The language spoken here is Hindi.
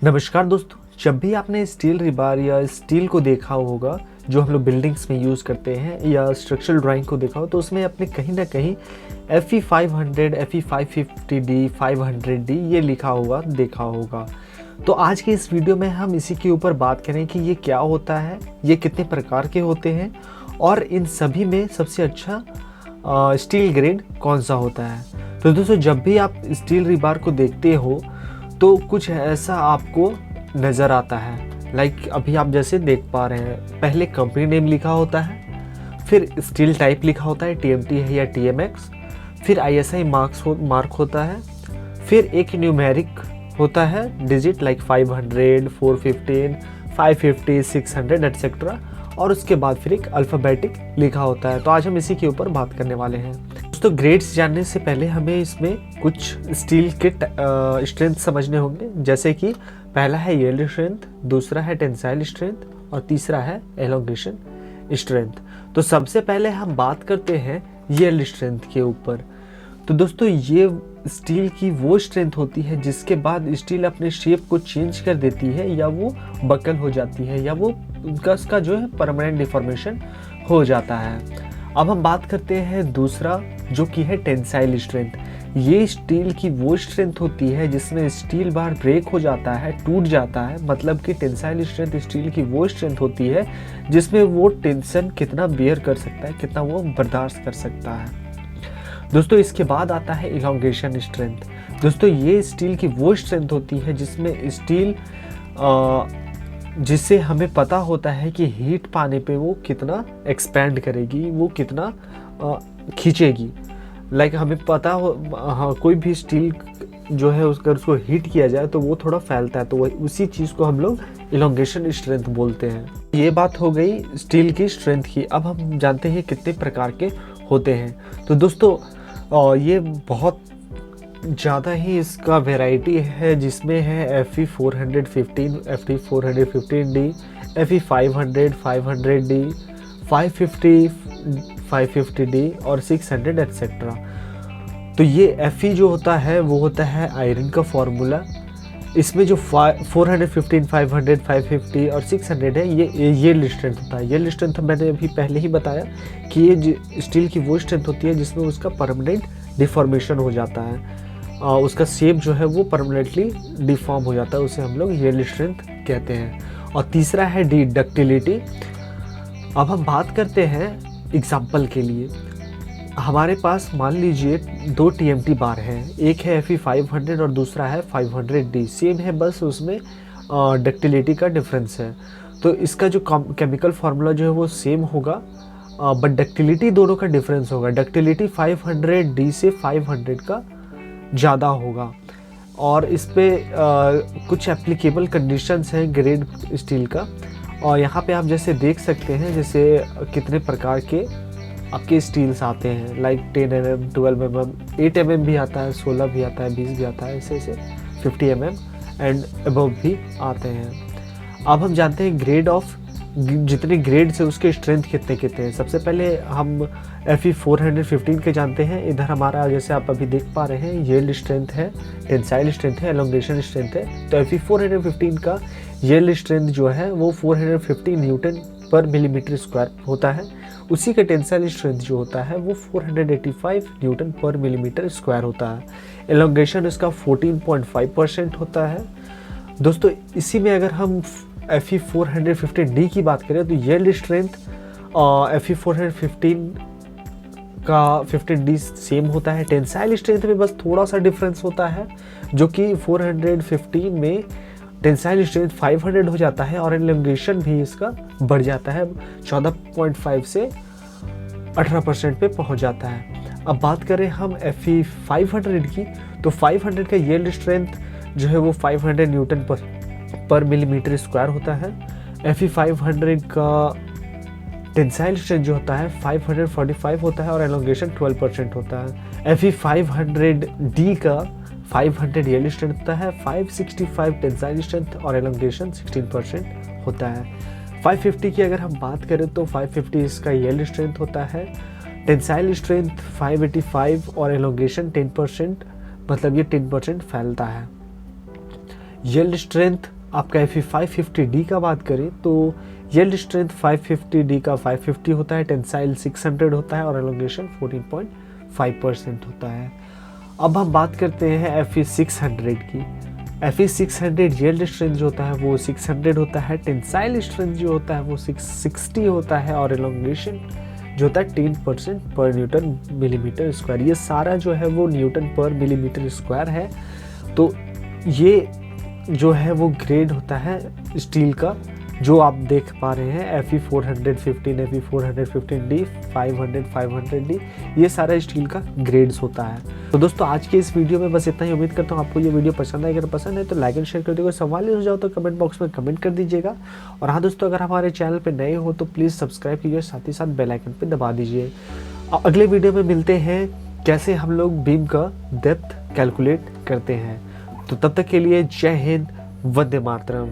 नमस्कार दोस्तों, जब भी आपने स्टील रिबार या स्टील को देखा होगा जो हम लोग बिल्डिंग्स में यूज़ करते हैं या स्ट्रक्चरल ड्राइंग को देखा हो तो उसमें आपने कहीं ना कहीं FE 500, FE 550D, 500D ये लिखा हुआ देखा होगा। तो आज के इस वीडियो में हम इसी के ऊपर बात करें कि ये क्या होता है, ये कितने प्रकार के होते हैं और इन सभी में सबसे अच्छा स्टील ग्रेड कौन सा होता है। तो दोस्तों, जब भी आप स्टील रिबार को देखते हो तो कुछ ऐसा आपको नज़र आता है। लाइक अभी आप जैसे देख पा रहे हैं, पहले कंपनी नेम लिखा होता है, फिर स्टील टाइप लिखा होता है, TMT है या TMX, फिर ISI मार्क होता है, फिर एक न्यूमेरिक होता है डिजिट लाइक 500, 415, 550, 600 एटसेट्रा, और उसके बाद फिर एक अल्फ़ाबेटिक लिखा होता है। तो आज हम इसी के ऊपर बात करने वाले हैं। दोस्तों, ग्रेड्स जानने से पहले हमें इसमें कुछ स्टील के स्ट्रेंथ समझने होंगे, जैसे कि पहला है यील्ड स्ट्रेंथ, दूसरा है टेंसाइल स्ट्रेंथ और तीसरा है एलोंगेशन स्ट्रेंथ। तो सबसे पहले हम बात करते हैं यील्ड स्ट्रेंथ के ऊपर। तो दोस्तों, ये स्टील की वो स्ट्रेंथ होती है जिसके बाद स्टील अपने शेप को चेंज कर देती है या वो बकल हो जाती है या वो उसका जो है परमानेंट डिफॉर्मेशन हो जाता है। अब हम बात करते हैं दूसरा, जो कि है टेंसाइल स्ट्रेंथ। ये स्टील की वो स्ट्रेंथ होती है जिसमें स्टील बार ब्रेक हो जाता है, टूट जाता है। मतलब कि टेंसाइल स्ट्रेंथ स्टील की वो स्ट्रेंथ होती है जिसमें वो टेंशन कितना बेयर कर सकता है, कितना वो बर्दाश्त कर सकता है। दोस्तों, इसके बाद आता है इलोंगेशन स्ट्रेंथ। दोस्तों, ये स्टील की वो स्ट्रेंथ होती है जिसमें स्टील जिससे हमें पता होता है कि हीट पाने पे वो कितना एक्सपैंड करेगी, वो कितना खींचेगी। लाइक हमें पता हो, हाँ, कोई भी स्टील जो है उसको हीट किया जाए तो वो थोड़ा फैलता है, तो वही उसी चीज़ को हम लोग इलोंगेशन स्ट्रेंथ बोलते हैं। ये बात हो गई स्टील की स्ट्रेंथ की। अब हम जानते हैं कितने प्रकार के होते हैं। तो दोस्तों, ये बहुत ज़्यादा ही इसका वैरायटी है, जिसमें है FE 415, FE 415D, FE 500, 500D, 550, 550D और 600 एटसेट्रा। तो ये FE जो होता है वो होता है आयरन का फॉर्मूला। इसमें जो 415, 500, 550 और 600 है, ये स्ट्रेंथ होता है। ये स्ट्रेंथ मैंने अभी पहले ही बताया कि ये स्टील की वो स्ट्रेंथ होती है जिसमें उसका परमानेंट डिफॉर्मेशन हो जाता है, उसका शेप जो है वो परमानेंटली डिफॉर्म हो जाता है, उसे हम लोग यील्ड स्ट्रेंथ कहते हैं। और तीसरा है D, डक्टिलिटी। अब हम बात करते हैं एग्जाम्पल के लिए। हमारे पास मान लीजिए 2 TMT बार हैं, एक है FE 500 और दूसरा है 500D। सेम है, बस उसमें डक्टिलिटी का डिफरेंस है। तो इसका जो केमिकल फार्मूला जो है वो सेम होगा, बट डक्टिलिटी दोनों का डिफरेंस होगा। डक्टिलिटी 500D से 500 का ज़्यादा होगा। और इस पे कुछ एप्लीकेबल कंडीशंस हैं ग्रेड स्टील का। और यहाँ पे आप जैसे देख सकते हैं, जैसे कितने प्रकार के आपके स्टील्स आते हैं, लाइक 10 mm, 12 mm, 8 mm भी आता है, 16 भी आता है, 20 भी आता है, ऐसे 50 mm एंड अबव भी आते हैं। अब हम जानते हैं ग्रेड ऑफ, जितने ग्रेड से उसके स्ट्रेंथ कितने कितने हैं। सबसे पहले हम FE 415 के जानते हैं। इधर हमारा जैसे आप अभी देख पा रहे हैं, यील्ड स्ट्रेंथ है, टेंसाइल स्ट्रेंथ है, एलोंगेशन स्ट्रेंथ है। तो FE 415 का यील्ड स्ट्रेंथ जो है वो 450 न्यूटन पर मिलीमीटर स्क्वायर होता है। उसी का टेंसाइल स्ट्रेंथ जो होता है वो 485 न्यूटन पर मिलीमीटर स्क्वायर होता है। एलोंगेशन इसका 14.5% होता है। दोस्तों, इसी में अगर हम FE 415D की बात करें तो यील्ड स्ट्रेंथ FE 415 का 15D सेम होता है। टेंसाइल स्ट्रेंथ में बस थोड़ा सा डिफरेंस होता है, जो कि 415 में टेंसाइल स्ट्रेंथ 500 हो जाता है और एलोंगेशन भी इसका बढ़ जाता है, 14.5 से 18% पे पहुंच जाता है। अब बात करें हम FE 500 की, तो 500 का यील्ड स्ट्रेंथ जो है वो 500 न्यूटन पर मिलीमीटर स्क्वायर होता है। FE 500 का टेंसाइल स्ट्रेंथ जो होता है 545 होता है और एलोंगेशन 12% होता है। FE 500D का 500 यील्ड स्ट्रेंथ होता है, 565 टेंसाइल स्ट्रेंथ और एलोंगेशन 16% होता है। 550 की अगर हम बात करें तो 550 इसका यील्ड स्ट्रेंथ होता है, टेंसाइल स्ट्रेंथ 585 और एलोंगेशन 10%, मतलब ये 10% फैलता है। यील्ड स्ट्रेंथ आपका Fe 550D का बात करें तो यील्ड स्ट्रेंथ 550D का 550 होता है, टेंसाइल 600 होता है और एलोंगेशन 14.5% होता है। अब हम बात करते हैं Fe 600 की। Fe 600 यील्ड स्ट्रेंथ जो होता है वो 600 होता है, टेंसाइल स्ट्रेंथ जो होता है वो 660 होता है और एलोंगेशन जो होता है 10% पर न्यूटन मिलीमीटर स्क्वायर। ये सारा जो है वो न्यूटन पर मिलीमीटर स्क्वायर है। तो ये जो है वो ग्रेड होता है स्टील का, जो आप देख पा रहे हैं Fe 415, Fe 415D, 500, 500D, ये सारा स्टील का ग्रेड्स होता है। तो दोस्तों आज के इस वीडियो में बस इतना ही। उम्मीद करता हूँ आपको ये वीडियो पसंद है। अगर पसंद है तो लाइक एंड शेयर कर दीजिएगा। सवाल हो जाओ तो कमेंट बॉक्स में कमेंट कर दीजिएगा। और हाँ दोस्तों, अगर हमारे चैनल पर नए हो तो प्लीज़ सब्सक्राइब कीजिए, साथ ही साथ बेल आइकन पर दबा दीजिए। अगले वीडियो में मिलते हैं कैसे हम लोग बीम का डेप्थ कैलकुलेट करते हैं। तो तब तक के लिए जय हिंद, वंदे मातरम।